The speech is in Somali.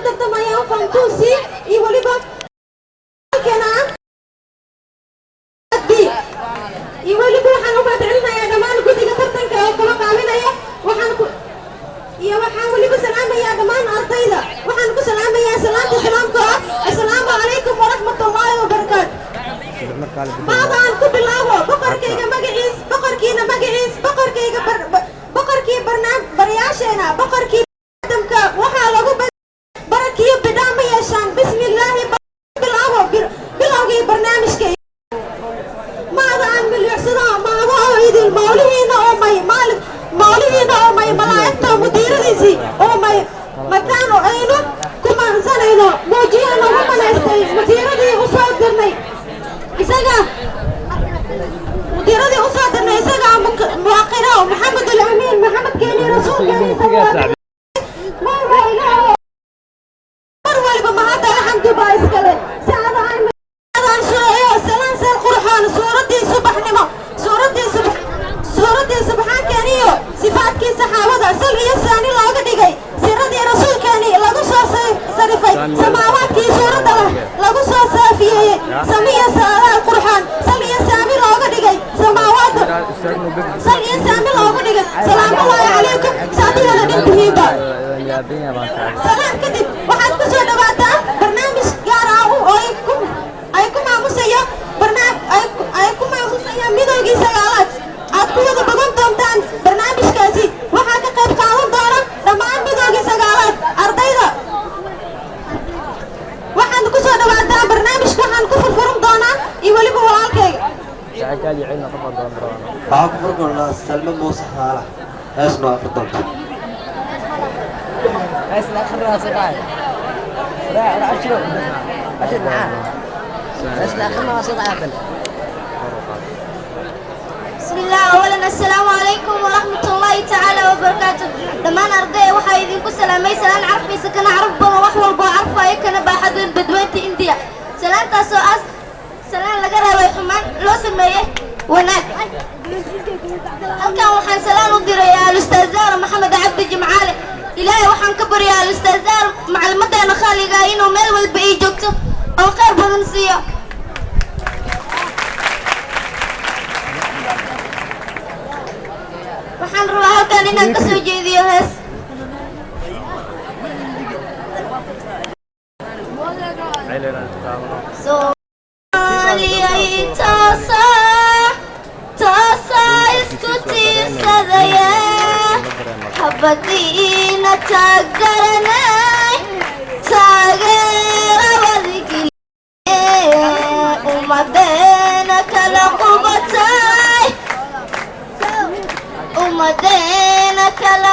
tartamaya fantusi iyo waliba halkana iyo waliba waxaan u mahadcelinayaa dhammaan guddiga tartanka ee kula qaaminaya waxaan waliba salaamayaa dhammaan ardayda waxaan ku salaamayaa salaanta salaamka assalaamu calaykum waraxmatullaahi wabarakaatu maadaan ku bilaabo boqorkayga magaciis boqorkiina magaciis boqorkii baryaasheena boqorkii adamka waxaa lagu barakiyo bidhaan ma yeeshaan bismillaahi bilaabo bilowgii barnaamijka maadaan milicsada maado oo idil mawlihiina oo may malaa'igta mudiiradiisii oo may markaanu aynu ku maansanayno muujiya noogu manaystay mudiiradii u soo dirnay isaga mudiiradii u soo dirnay isaga muwaqiro maxamed al-amiin maxamed keeni rasuulkeeni mar waliba mahadda alxamdu baa iskale saadaan shureeyo salaan seel qurxoon suuradii subxaankeeniyo sifaadkii saxaabada sal iyo saani looga dhigay siradii rasuulkeeni lagu soo sarifay samaawaadkii suuradda leh lagu soo saafiyeeyey samiya saalaal qurxoon sal iyo saami looga dhigay samaawaadda sal iyo saami looga dhigay salaamullaahi calaykum saadiyada dhintihiiba salaan kadib waxaad ku soo dhawaataa barnaamij gaar ah oo ay ku maamusaya midoogii sagaalaad aad ku wada bogan doontaan barnaamijkaasi waxaa ka qayb qaadan doona dhammaan midoogii sagaalaad ardayda waxaad ku soo dhawaataa barnaamijka waxaan ku furfuran doonaa iyo weliba walaalkayga waxaan ku furfurnaa salme muuse xaala heesnu afardonta بسم الله أولا السلام عليكم ورحمة الله تعالى وبركاته دمان أرضي وحا يدينكو سلامي سلام عرفي سكن عرف بما وحوال بو عرفا يكنا باحد بدوينتي انديا سلام تاسو سلام لقرها ويحمان لو سميه وناك هل كان وحان سلام ودير يا الأستاذ زار محمد عبد جمعالي إلهي وحان كبر يا الأستاذ زار مع المدى نخالي قاين وميل والبقي جوكتو أو خير بغنسية waxaan rabaa halkan inaan ka soo jeediyo hees soomaaliyay taasaa isku tiirsadaya habadiina taaggaranay taageera wadigeliye ummadeena kala qubatay ummadeena kala